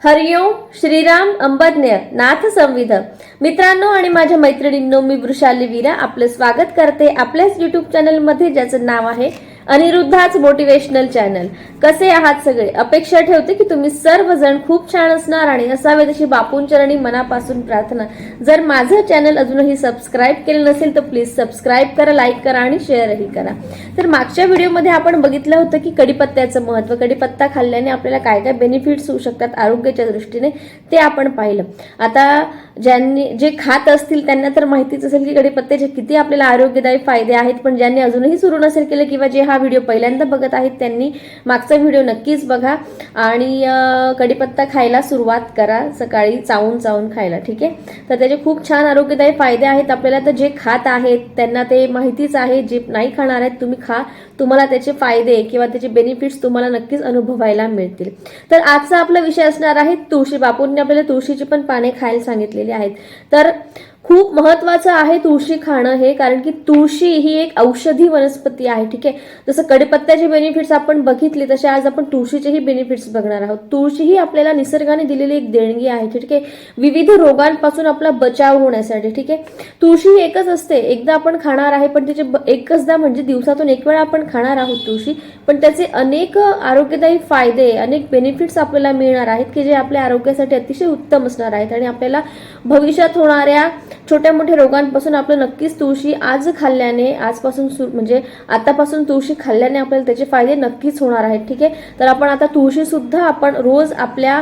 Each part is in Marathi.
हरिओम श्रीराम अंबज्ञ नाथ संविध मित्रांनो आणि माझ्या मैत्रिणींनो, मी वृषाली वीरा आपलं स्वागत करते आपल्याच युट्यूब चॅनल मध्ये, ज्याचं नाव आहे अनिरुद्धाच मोटिवेशनल चॅनल. कसे आहात सगळे? अपेक्षा ठेवते की तुम्ही सर्वजण खूप छान असणार आणि असावे तशी बापूंचरणी मनापासून प्रार्थना. जर माझं चॅनल अजूनही सबस्क्राईब केलं नसेल तर प्लीज सबस्क्राईब करा, लाईक करा आणि शेअरही करा. तर मागच्या व्हिडिओमध्ये आपण बघितलं होतं की कढीपत्त्याचं महत्त्व, कढीपत्ता खाल्ल्याने आपल्याला काय काय बेनिफिट्स होऊ शकतात आरोग्याच्या दृष्टीने, ते आपण पाहिलं. आता ज्यांनी जे खात असतील त्यांना तर माहितीच असेल की कढीपत्त्याचे किती आपल्याला आरोग्यदायी फायदे आहेत, पण ज्यांनी अजूनही सुरू नसेल केले किंवा जे हा व्हिडिओ पहिल्यांदा बघत आहेत त्यांनी मागचा व्हिडिओ नक्कीच बघा आणि कढीपत्ता खायला सुरुवात करा, सकाळी चावून चावून खायला. ठीक आहे, तर त्याचे खूप छान आरोग्यदायी फायदे आहेत आपल्याला. तर जे खात आहेत त्यांना ते माहितीच आहे, जे नाही खाणार आहेत तुम्ही खा, तुम्हाला त्याचे फायदे किंवा त्याचे बेनिफिट्स तुम्हाला नक्कीच अनुभवायला मिळतील. तर आजचा आपला विषय असणार आहे तुळशी. बापूंनी आपल्याला तुळशीची पण पाने खायला सांगितलेली आहेत. तर खूप महत्वाचं आहे तुळशी खाणं हे, कारण की तुळशी ही एक औषधी वनस्पती आहे. ठीक आहे, जसं कढीपत्त्याचे बेनिफिट्स आपण बघितले तसे आज आपण तुळशीचेही बेनिफिट्स बघणार आहोत. तुळशी ही आपल्याला निसर्गाने दिलेली एक देणगी आहे. ठीक आहे, विविध रोगांपासून आपला बचाव होण्यासाठी. ठीक आहे, तुळशी ही एकच असते, एकदा आपण खाणार आहे, पण तिचे एकचदा म्हणजे दिवसातून एक वेळा आपण खाणार आहोत तुळशी, पण त्याचे अनेक आरोग्यदायी फायदे, अनेक बेनिफिट्स आपल्याला मिळणार आहेत की जे आपल्या आरोग्यासाठी अतिशय उत्तम असणार आहेत आणि आपल्याला भविष्यात होणाऱ्या छोट्या मोठ्या रोगांपासून आपलं नक्कीच तुळशी आज खाल्ल्याने, आजपासून म्हणजे आतापासून तुळशी खाल्ल्याने आपल्याला त्याचे फायदे नक्कीच होणार आहेत. ठीक आहे, तर आपण आता तुळशी सुद्धा आपण रोज आपल्या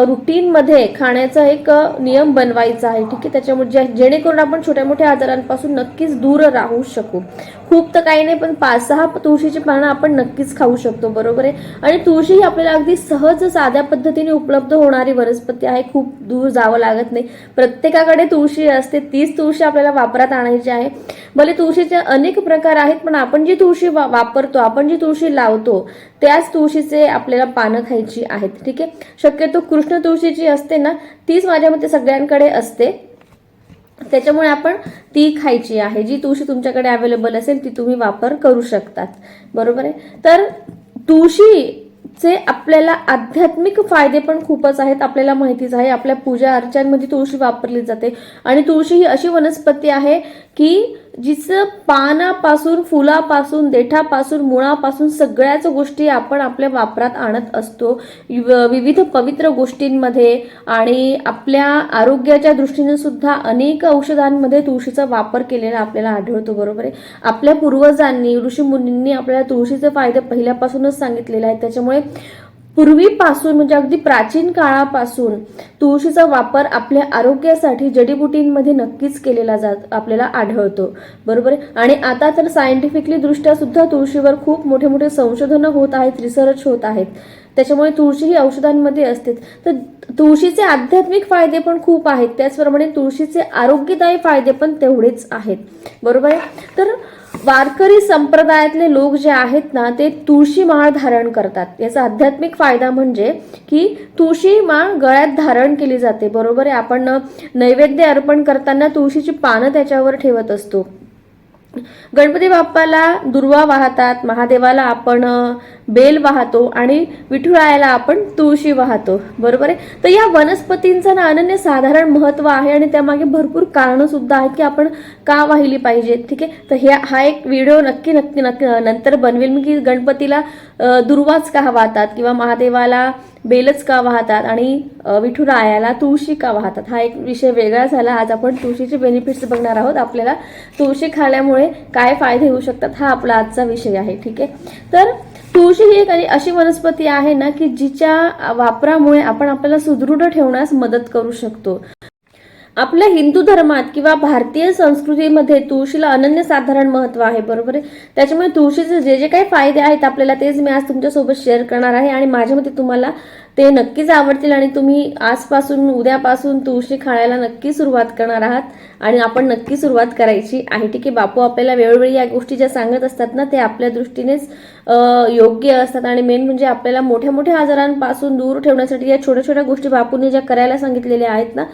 रुटीन मध्ये खाण्याचा एक नियम बनवायचा आहे. ठीक आहे, त्याच्यामुळे जेणेकरून आपण छोट्या मोठ्या आजारांपासून नक्कीच दूर राहू शकू. खूप तर काही नाही, पण 5-6 तुळशीची पानं आपण नक्कीच खाऊ शकतो, बरोबर आहे. आणि तुळशी ही आपल्याला अगदी सहज साध्या पद्धतीने उपलब्ध होणारी वनस्पती आहे, खूप दूर जावं लागत नाही. प्रत्येकाकडे तुळशी असते, तीच तुळशी आपल्याला वापरात आणायची आहे. भले तुळशीचे अनेक प्रकार आहेत, पण आपण जी तुळशी वापरतो, आपण जी तुळशी लावतो त्याच तुळशीचे आपल्याला पानं खायची आहेत. ठीक आहे, शक्यतो कृष्ण तुळशीची असते ना, तीच माझ्या मते सगळ्यांकडे असते, त्याच्यामुळे आपण ती खायची आहे. जी तुळशी तुमच्याकडे अवेलेबल असेल ती तुम्ही वापर करू शकतात, बरोबर आहे. तर तुळशीचे आपल्याला आध्यात्मिक फायदे पण खूपच आहेत, आपल्याला माहितीच आहे. आपल्या पूजा अर्चांमध्ये तुळशी वापरली जाते आणि तुळशी ही अशी वनस्पती आहे की जिचं पानापासून, फुलापासून, देठापासून, मुळापासून सगळ्याच गोष्टी आपण आपल्या वापरात आणत असतो, विविध पवित्र गोष्टींमध्ये. आणि आपल्या आरोग्याच्या दृष्टीने सुद्धा अनेक औषधांमध्ये तुळशीचा वापर केलेला आपल्याला आढळतो, बरोबर आहे. आपल्या पूर्वजांनी, ऋषीमुनींनी आपल्याला तुळशीचे फायदे पहिल्यापासूनच सांगितलेले आहेत. त्याच्यामुळे पूर्वीपासून म्हणजे अगदी प्राचीन काळापासून तुळशीचा वापर आपल्या आरोग्यासाठी जडीबुटींमध्ये नक्कीच केलेला आपल्याला आढळतो, बरोबर आहे. आणि आता तर सायंटिफिकली दृष्ट्या सुद्धा तुळशीवर खूप मोठे मोठे संशोधनं होत आहेत, रिसर्च होत आहेत. त्याच्यामुळे तुळशी ही औषधांमध्ये असते. तर तुळशीचे आध्यात्मिक फायदे पण खूप आहेत, त्याचप्रमाणे तुळशीचे आरोग्यदायी फायदे पण तेवढेच आहेत, बरोबर आहे. तर वारकरी संप्रदायातले लोक जे आहेत ना, ते तुळशी माळ धारण करतात. याचा आध्यात्मिक फायदा म्हणजे की तुळशी माळ गळ्यात धारण केली जाते, बरोबर आहे. आपण नैवेद्य अर्पण करताना तुळशीची पानं त्याच्यावर ठेवत असतो. गणपती बाप्पाला दुर्वा वाहतात, महादेवाला आपण बेल वाहतो आणि विठुरायाला आपण तुळशी वाहतो, बरोबर आहे. तर या वनस्पतींचं ना अनन्य साधारण महत्व आहे आणि त्यामागे भरपूर कारणं सुद्धा आहेत की आपण का वाहिली पाहिजे. ठीक आहे, तर हा एक व्हिडिओ नक्की नक्की नक्की नंतर बनवेल मी की गणपतीला दुर्वाच का वाहतात किंवा महादेवाला बेलच का वाहतात आणि विठुरायाला तुळशी का वाहतात. हा एक विषय वेगळा झाला. आज आपण तुळशीचे बेनिफिट्स बघणार आहोत, आपल्याला तुळशी खाल्यामुळे काय फायदे होऊ शकतात, हा आपला आजचा विषय आहे. ठीक आहे, तर तुळशी ही एक अशी वनस्पती आहे ना की जिच्या वापरामुळे आपण आपल्याला सुदृढ ठेवण्यास मदत करू शकतो. आपल्या हिंदू धर्मात किंवा भारतीय संस्कृतीमध्ये तुळशीला अनन्यसाधारण महत्व आहे, बरोबर आहे. त्याच्यामुळे तुळशीचे जे जे काही फायदे आहेत आपल्याला, तेच मी आज तुमच्यासोबत शेअर करणार आहे आणि माझ्या मते तुम्हाला ते नक्कीच आवडतील आणि तुम्ही आजपासून, उद्यापासून तुळशी खाण्याला नक्की सुरुवात करणार आहात आणि आपण नक्की सुरुवात करायची आहे. ठीक आहे, बापू आपल्याला वेळोवेळी या गोष्टी ज्या सांगत असतात ना, ते आपल्या दृष्टीनेच योग्य असतात आणि मेन म्हणजे आपल्याला मोठ्या मोठ्या आजारांपासून दूर ठेवण्यासाठी या छोट्या छोट्या गोष्टी बापूंनी ज्या करायला सांगितलेल्या आहेत ना,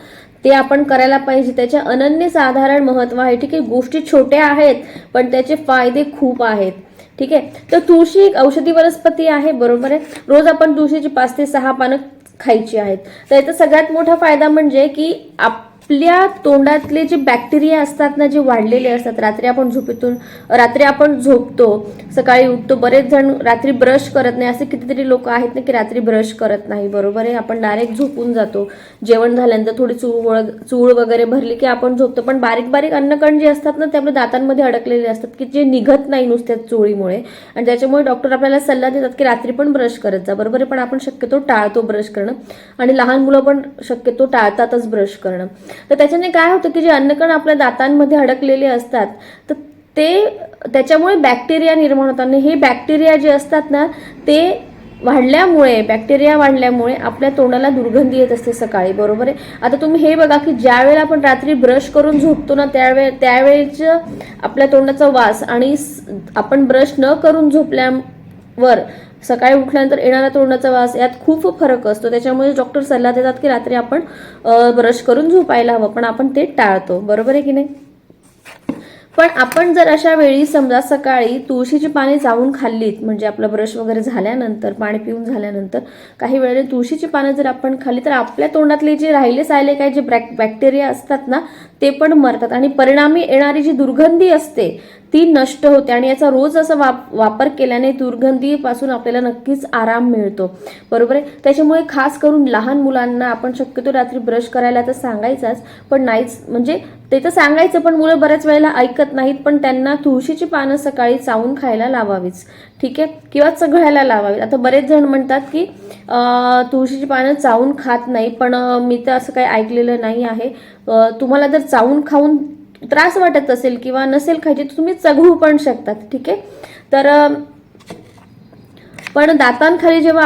ते आपण करायला पाहिजे. त्याचे अनन्यसाधारण महत्व आहे. ठीक आहे, गोष्टी छोट्या आहेत पण त्याचे फायदे खूप आहेत. ठीक आहे, तर तुळशी एक औषधी वनस्पती आहे, बरोबर आहे. रोज आपण तुळशीची 5 ते 6 पानं खायची आहेत. तर याचा सगळ्यात मोठा फायदा म्हणजे की आपल्या तोंडातले जे बॅक्टेरिया असतात ना, जे वाढलेले असतात, रात्री आपण झोपतो, सकाळी उठतो, बरेच जण रात्री ब्रश करत नाही, असे कितीतरी लोक आहेत ना की रात्री ब्रश करत नाही, बरोबर आहे. आपण डायरेक्ट झोपून जातो, जेवण झाल्यानंतर थोडी चूळ वगैरे भरली की आपण झोपतो, पण बारीक बारीक अन्नकण जे असतात ना ते आपल्या दातांमध्ये अडकलेले असतात की जे निघत नाही नुसत्या चोळीमुळे, आणि त्याच्यामुळे डॉक्टर आपल्याला सल्ला देतात की रात्री पण ब्रश करत जा, बरोबर आहे. पण आपण शक्यतो टाळतो ब्रश करणं, आणि लहान मुलं पण शक्यतो टाळतातच ब्रश करणं. तर त्याच्याने काय होतं की जे अन्नकण आपल्या दातांमध्ये अडकलेले असतात तर त्याच्यामुळे बॅक्टेरिया निर्माण होतात, आणि हे बॅक्टेरिया जे असतात ना ते बॅक्टेरिया वाढल्यामुळे आपल्या तोंडाला दुर्गंधी येत असते सकाळी, बरोबर आहे. आता तुम्ही हे बघा की ज्या वेळेला आपण रात्री ब्रश करून झोपतो ना त्यावेळेच आपल्या तोंडाचा वास आणि आपण ब्रश न करून झोपल्यावर सकाळी उठल्यानंतर येणारा तोंडाचा वास यात खूप फरक असतो. त्याच्यामुळे डॉक्टर सल्ला देतात की रात्री आपण ब्रश करून झोपायला हवं, पण आपण ते टाळतो, बरोबर आहे की नाही. पण आपण जर अशा वेळी समजा सकाळी तुळशीची पाने चावून खाल्लीत, म्हणजे आपलं ब्रश वगैरे झाल्यानंतर, पाणी पिऊन झाल्यानंतर काही वेळेला तुळशीची पानं जर आपण खाल्ली तर आपल्या तोंडातले जे राहिले काही जे बॅक्टेरिया असतात ना ते पण मरतात, आणि परिणामी येणारी जी दुर्गंधी असते ती नष्ट होते, आणि याचा रोज असा वापर केल्याने दुर्गंधीपासून आपल्याला नक्कीच आराम मिळतो, बरोबर आहे. त्याच्यामुळे खास करून लहान मुलांना आपण शक्यतो रात्री ब्रश करायला तर सांगायचाच, पण नाहीच म्हणजे ते तर सांगायचं, पण मुलं बऱ्याच वेळेला ऐकत नाहीत, पण त्यांना तुळशीची पानं सकाळी चावून खायला लावावीच, ठीक आहे, किंवा चघळायला लावावीत. आता बरेच जण म्हणतात की तुळशीची पानं चावून खात नाही, पण मी तर असं काही ऐकलेलं नाही आहे. तुम्हाला जर चावून खाऊन त्रास वाटत असेल किंवा नसेल खायची तर तुम्ही चघळू पण शकतात, ठीक आहे. तर पण दातांखाली जेव्हा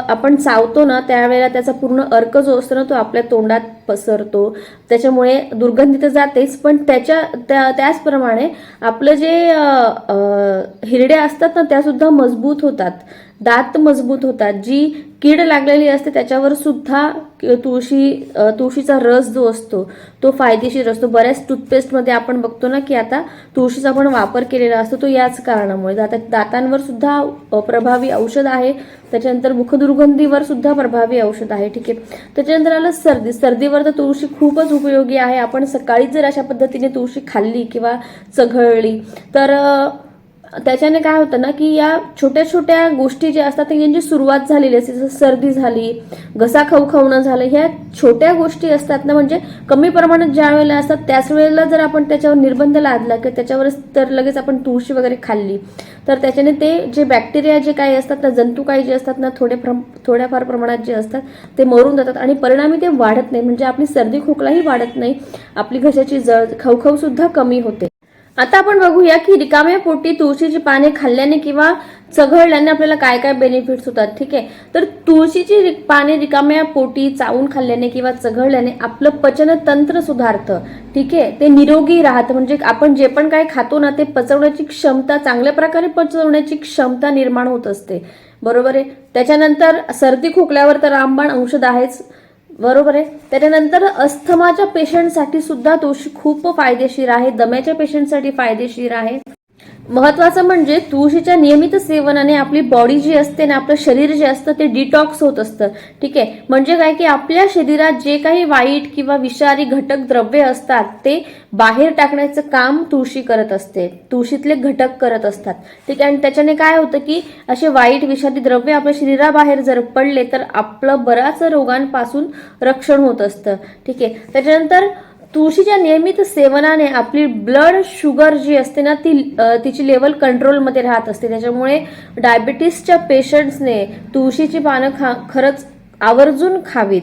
आपण चावतो ना त्यावेळेला त्याचा पूर्ण अर्क जो असतो ना तो आपल्या तोंडात पसरतो, त्याच्यामुळे दुर्गंधी तर जातेच, पण त्याचप्रमाणे आपलं जे हिरड्या असतात ना त्या सुद्धा मजबूत होतात, दात मजबूत होतात. जी कीड लागलेली असते त्याच्यावर सुद्धा तुळशीचा रस जो असतो तो फायदेशीर असतो. बऱ्याच टूथपेस्टमध्ये आपण बघतो ना की आता तुळशीचा पण वापर केलेला असतो, तो याच कारणामुळे. दातांवर सुद्धा प्रभावी औषध आहे, त्याच्यानंतर मुखदुर्गंधीवर सुद्धा प्रभावी औषध आहे, ठीक आहे. त्याच्यानंतर आलं सर्दीवर तर तुळशी खूपच उपयोगी आहे. आपण सकाळी जर अशा पद्धतीने तुळशी खाल्ली किंवा चघळली तर त्याच्याने काय होतं ना की या छोट्या छोट्या गोष्टी ज्या असतात यांची सुरुवात झालेली असते, जसं सर्दी झाली, घसा खवखवणं झालं, ह्या छोट्या गोष्टी असतात ना, म्हणजे कमी प्रमाणात ज्या वेळेला असतात त्याच वेळेला जर आपण त्याच्यावर निर्बंध लादला की त्याच्यावर तर लगेच आपण तुळशी वगैरे खाल्ली तर त्याच्याने ते जे बॅक्टेरिया जे काही असतात ना, जंतू काही जे असतात ना थोड्याफार प्रमाणात जे असतात ते मरून जातात, आणि परिणामी ते वाढत नाही, म्हणजे आपली सर्दी खोकलाही वाढत नाही, आपली घशाची खवखव सुद्धा कमी होते. आता आपण बघूया की रिकाम्या पोटी तुळशीची पाने खाल्ल्याने किंवा चघळल्याने आपल्याला काय काय बेनिफिट्स होतात, ठीक आहे. तर तुळशीची पाने रिकाम्या पोटी चावून खाल्ल्याने किंवा चघळल्याने आपलं पचनतंत्र सुधारतं, ठीक आहे, ते निरोगी राहतं, म्हणजे आपण जे पण काय खातो ना ते पचवण्याची क्षमता, चांगल्या प्रकारे पचवण्याची क्षमता निर्माण होत असते, बरोबर आहे. त्याच्यानंतर सर्दी खोकल्यावर तर रामबाण औषध आहेच, बरोबर आहे. त्याच्यानंतर अस्थमाच्या पेशंटसाठी सुद्धा तुळशी खूप फायदेशीर आहे, दम्याच्या पेशंटसाठी फायदेशीर आहे. महत्वाचं म्हणजे तुळशीच्या नियमित सेवनाने आपली बॉडी जी असते ना, आपलं शरीर जे असतं ते डिटॉक्स होत असतं, ठीक आहे. म्हणजे काय की आपल्या शरीरात जे काही वाईट किंवा विषारी घटक द्रव्य असतात ते बाहेर टाकण्याचं काम तुळशी करत असते, तुळशीतले घटक करत असतात, ठीक आहे. आणि त्याच्याने काय होतं की असे वाईट विषारी द्रव्य आपल्या शरीराबाहेर जर पडले तर आपलं बऱ्याच रोगांपासून रक्षण होत असतं, ठीक आहे. त्याच्यानंतर तुळशीच्या नियमित सेवनाने आपली ब्लड शुगर जी असते ना तिची लेवल कंट्रोलमध्ये राहत असते, त्याच्यामुळे डायबिटीसच्या पेशंट्सने तुळशीची पानं खरंच आवर्जून खावीत,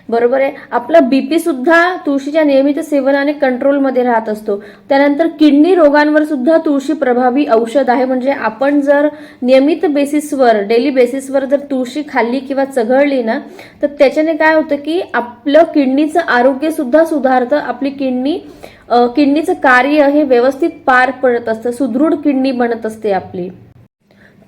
बरोबर आहे. आपला बीपी सुद्धा तुळशीच्या नियमित सेवनाने कंट्रोलमध्ये राहत असतो. त्यानंतर किडनी रोगांवर सुद्धा तुळशी प्रभावी औषध आहे, म्हणजे आपण जर नियमित बेसिसवर डेली बेसिसवर जर तुळशी खाल्ली किंवा चघळली ना तर त्याच्याने काय होतं की आपलं किडनीचं आरोग्य सुद्धा सुधारतं, आपली किडनीचं कार्य हे व्यवस्थित पार पडत असतं, सुदृढ किडनी बनत असते आपली.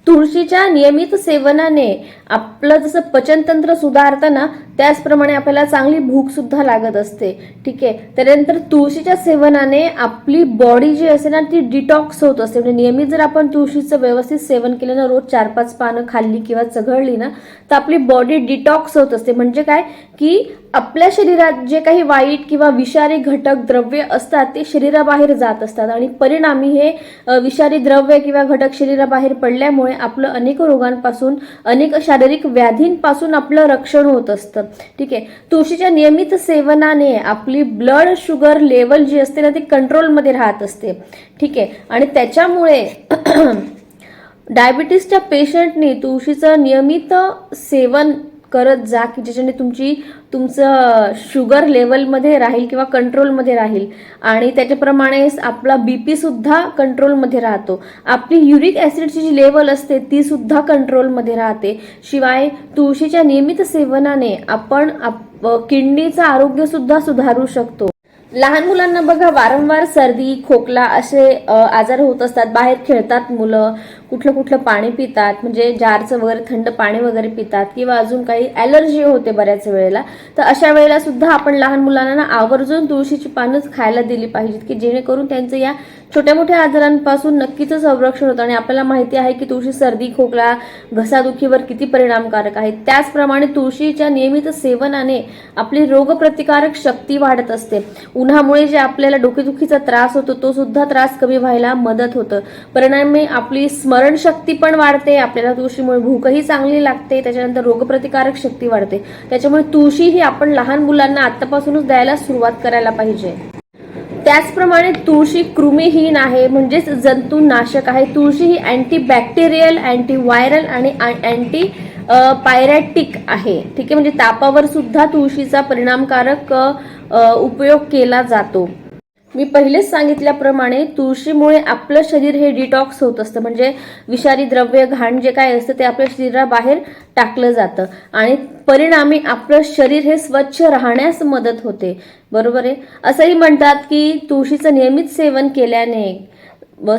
तुळशीच्या नियमित सेवनाने आपलं जसं पचनतंत्र सुधारतं ना, त्याचप्रमाणे आपल्याला चांगली भूक सुद्धा लागत असते. ठीक आहे. त्यानंतर तुळशीच्या सेवनाने आपली बॉडी जी असते ना ती डिटॉक्स होत असते. म्हणजे नियमित जर आपण तुळशीचं व्यवस्थित सेवन केलं ना, रोज 4-5 पानं खाल्ली किंवा चघळली ना, तर आपली बॉडी डिटॉक्स होत असते. म्हणजे काय की आपल्या शरीरात जे काही वाईट किंवा विषारी घटक द्रव्य असतात ते शरीराबाहेर जात असतात आणि परिणामी हे विषारी द्रव्य किंवा घटक शरीराबाहेर पडल्यामुळे आपलं अनेक रोगांपासून, अनेक शारीरिक व्याधींपासून आपलं रक्षण होत असतं. ठीक आहे. तुळशीच्या नियमित सेवनाने आपली ब्लड शुगर लेवल जी असते ना ती कंट्रोलमध्ये राहत असते. ठीक आहे. आणि त्याच्यामुळे डायबिटीसच्या पेशंटनी तुळशीचं नियमित सेवन करत जा की ज्याच्याने तुमचं शुगर लेवलमध्ये राहील किंवा कंट्रोलमध्ये राहील आणि त्याच्याप्रमाणे आपला बीपी सुद्धा कंट्रोलमध्ये राहतो. आपली युरिक ॲसिडची जी लेवल असते ती सुद्धा कंट्रोलमध्ये राहते. शिवाय तुळशीच्या नियमित सेवनाने आपण किडनीचं आरोग्य सुद्धा सुधारू शकतो. लहान मुलांना बघा वारंवार सर्दी खोकला असे आजार होत असतात. बाहेर खेळतात मुलं, कुठलं पाणी पितात, म्हणजे जारचं वगैरे थंड पाणी वगैरे पितात किंवा अजून काही ॲलर्जी होते बऱ्याच वेळेला. तर अशा वेळेला सुद्धा आपण लहान मुलांना आवर्जून तुळशीची पानंच खायला दिली पाहिजेत की जेणेकरून त्यांचं या छोट्या मोठ्या आजारांपासून नक्कीच संरक्षण होतं. आणि आपल्याला माहिती आहे की तुळशी सर्दी खोकला घसादुखीवर किती परिणामकारक आहे. त्याचप्रमाणे तुळशीच्या नियमित सेवनाने आपली रोगप्रतिकारक शक्ती वाढत असते. उन्हामुळे जे आपल्याला डोकेदुखीचा त्रास होतो तो सुद्धा त्रास कमी व्हायला मदत होतं. परिणामी आपली स्मरणशक्ती पण वाढते. आपल्याला तुळशीमुळे भूकही चांगली लागते. त्याच्यानंतर रोगप्रतिकारक शक्ती वाढते. त्याच्यामुळे तुळशी ही आपण लहान मुलांना आतापासूनच द्यायला सुरुवात करायला पाहिजे. त्याचप्रमाणे तुळशी कृमिहीन आहे, म्हणजेच जंतुनाशक आहे. तुळशी ही अँटीबॅक्टेरियल, अँटीव्हायरल आणि अँटी पायरॅटिक आहे. ठीक आहे. म्हणजे तापावर सुद्धा तुळशीचा परिणामकारक उपयोग केला जातो. मी पहिलेच सांगितल्याप्रमाणे तुळशीमुळे आपलं शरीर हे डिटॉक्स होत असतं. म्हणजे विषारी द्रव्य घाण जे काय असतं ते आपल्या शरीराबाहेर टाकलं जातं आणि परिणामी आपलं शरीर हे स्वच्छ राहण्यास मदत होते. बरोबर आहे. असंही म्हणतात की तुळशीचं नियमित सेवन केल्याने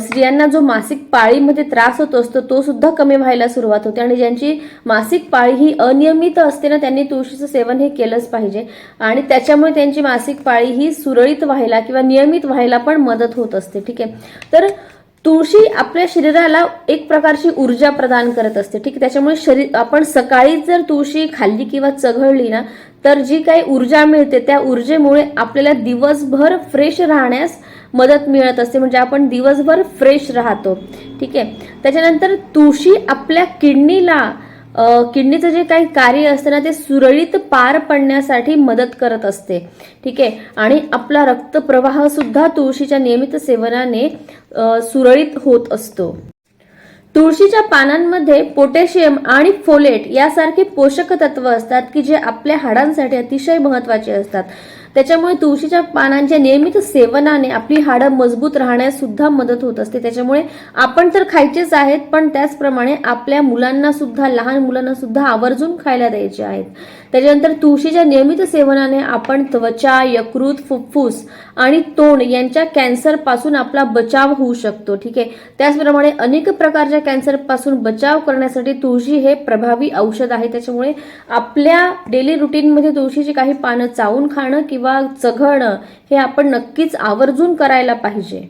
स्त्रियांना जो मासिक पाळीमध्ये त्रास होत असतो तो सुद्धा कमी व्हायला सुरुवात होते. आणि ज्यांची मासिक पाळी ही अनियमित असते ना त्यांनी तुळशीचं सेवन हे केलंच पाहिजे आणि त्याच्यामुळे त्यांची मासिक पाळी ही सुरळीत व्हायला किंवा नियमित व्हायला पण मदत होत असते. ठीक आहे. तर तुळशी आपल्या शरीराला एक प्रकारची ऊर्जा प्रदान करत असते. ठीक आहे. त्याच्यामुळे आपण सकाळी जर तुळशी खाल्ली किंवा चघळली ना तर जी काही ऊर्जा मिळते त्या ऊर्जेमुळे आपल्याला दिवसभर फ्रेश राहण्यास मदत मिळत असते. म्हणजे आपण दिवसभर फ्रेश राहतो. ठीक आहे. त्याच्यानंतर तुळशी आपल्या किडनीचं जे काही कार्य असतं ना ते सुरळीत पार पडण्यासाठी मदत करत असते. ठीक आहे. आणि आपला रक्तप्रवाह सुद्धा तुळशीच्या नियमित सेवनाने सुरळीत होत असतो. तुळशीच्या पानांमध्ये पोटॅशियम आणि फोलेट यासारखे पोषक तत्व असतात की जे आपल्या हाडांसाठी अतिशय महत्त्वाचे असतात. त्याच्यामुळे तुळशीच्या पानांच्या नियमित सेवनाने आपली हाडं मजबूत राहण्यास सुद्धा मदत होत असते. त्याच्यामुळे आपण तर खायचेच आहेत पण त्याचप्रमाणे आपल्या मुलांना सुद्धा, लहान मुलांना सुद्धा आवर्जून खायला द्यायचे आहेत. त्याच्यानंतर तुळशीच्या नियमित सेवनाने आपण त्वचा, यकृत, फुफ्फुस आणि तोंड यांच्या कॅन्सर पासून आपला बचाव होऊ शकतो. ठीक आहे. त्याचप्रमाणे अनेक प्रकारच्या कॅन्सर पासून बचाव करण्यासाठी तुळशी हे प्रभावी औषध आहे. त्याच्यामुळे आपल्या डेली रुटीनमध्ये तुळशीची काही पानं चावून खाणं किंवा चघळणं हे आपण नक्कीच आवर्जून करायला पाहिजे.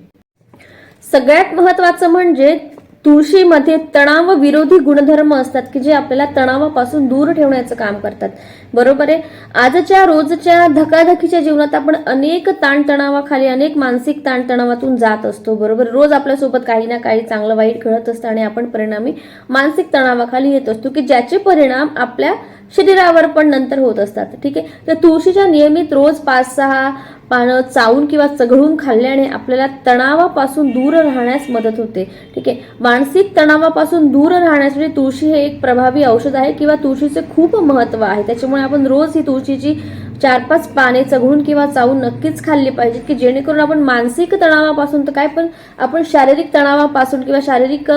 सगळ्यात महत्त्वाचं म्हणजे तुळशीमध्ये तणाव विरोधी गुणधर्म असतात की जे आपल्याला तणावापासून दूर ठेवण्याचं काम करतात. बरोबर आहे. आजच्या रोजच्या धकाधकीच्या जीवनात आपण अनेक ताणतणावाखाली, अनेक मानसिक ताणतणावातून जात असतो. बरोबर. रोज आपल्यासोबत काही ना काही चांगलं वाईट घडत असतं आणि आपण परिणामी मानसिक तणावाखाली येत असतो की ज्याचे परिणाम आपल्या शरीरावर पण नंतर होत असतात. ठीक आहे. तर तुळशीच्या नियमित रोज 5-6 पानं चावून किंवा चघळून खाल्ल्याने आपल्याला तणावापासून दूर राहण्यास मदत होते. ठीक आहे. मानसिक तणावापासून दूर राहण्यासाठी तुळशी हे एक प्रभावी औषध आहे किंवा तुळशीचे खूप महत्त्व आहे. त्याच्यामुळे आपण रोज ही तुळशीची 4-5 पाने चघळून किंवा चावून नक्कीच खाल्ली पाहिजेत की जेणेकरून आपण मानसिक तणावापासून तर काय पण आपण शारीरिक तणावापासून किंवा शारीरिक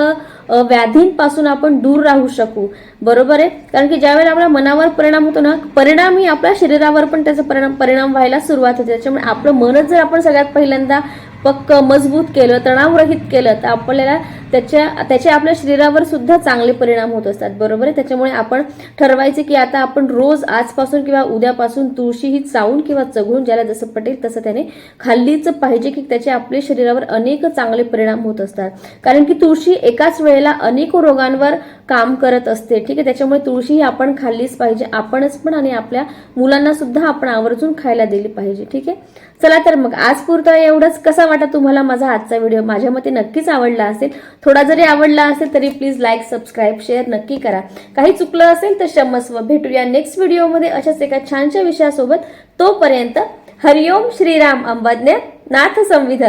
व्याधींपासून आपण दूर राहू शकू. बरोबर आहे. कारण की ज्यावेळेला आपल्या मनावर परिणाम होतो ना परिणाम ही आपल्या शरीरावर पण त्याचा परिणाम व्हायला सुरुवात होते. त्याच्यामुळे आपलं मनच जर आपण सगळ्यात पहिल्यांदा पक्क मजबूत केलं, तणावरहित केलं तर आपल्याला त्याचे आपल्या शरीरावर सुद्धा चांगले परिणाम होत असतात, बरोबर आहे. त्याच्यामुळे आपण ठरवायचे की आता आपण रोज आजपासून किंवा उद्यापासून तुळशी ही चावून किंवा चघळून ज्याला जसं पटेल तसं त्याने खाल्लीच पाहिजे, की त्याचे आपल्या शरीरावर अनेक चांगले परिणाम होत असतात. कारण की तुळशी एकाच वेळेला अनेक रोगांवर काम करत असते, ठीक आहे. त्याच्यामुळे तुळशी ही आपण खाल्लीच पाहिजे, आपणच पण आणि आपल्या मुलांना सुद्धा आपण आवर्जून खायला दिली पाहिजे, ठीक आहे. चला तर मग आज पुरतं एवढंच. कसा वाटा तुम्हाला माझा आजचा व्हिडिओ? माझ्या मते नक्कीच आवडला असेल. थोडा जरी आवडला असेल तरी प्लीज लाईक, सबस्क्राईब, शेअर नक्की करा. काही चुकलं असेल तर क्षमस्व. भेटूया नेक्स्ट व्हिडिओमध्ये अशाच एका छानशा विषयासोबत. तोपर्यंत हरिओम श्रीराम अंबज्ञ नाथ संविध.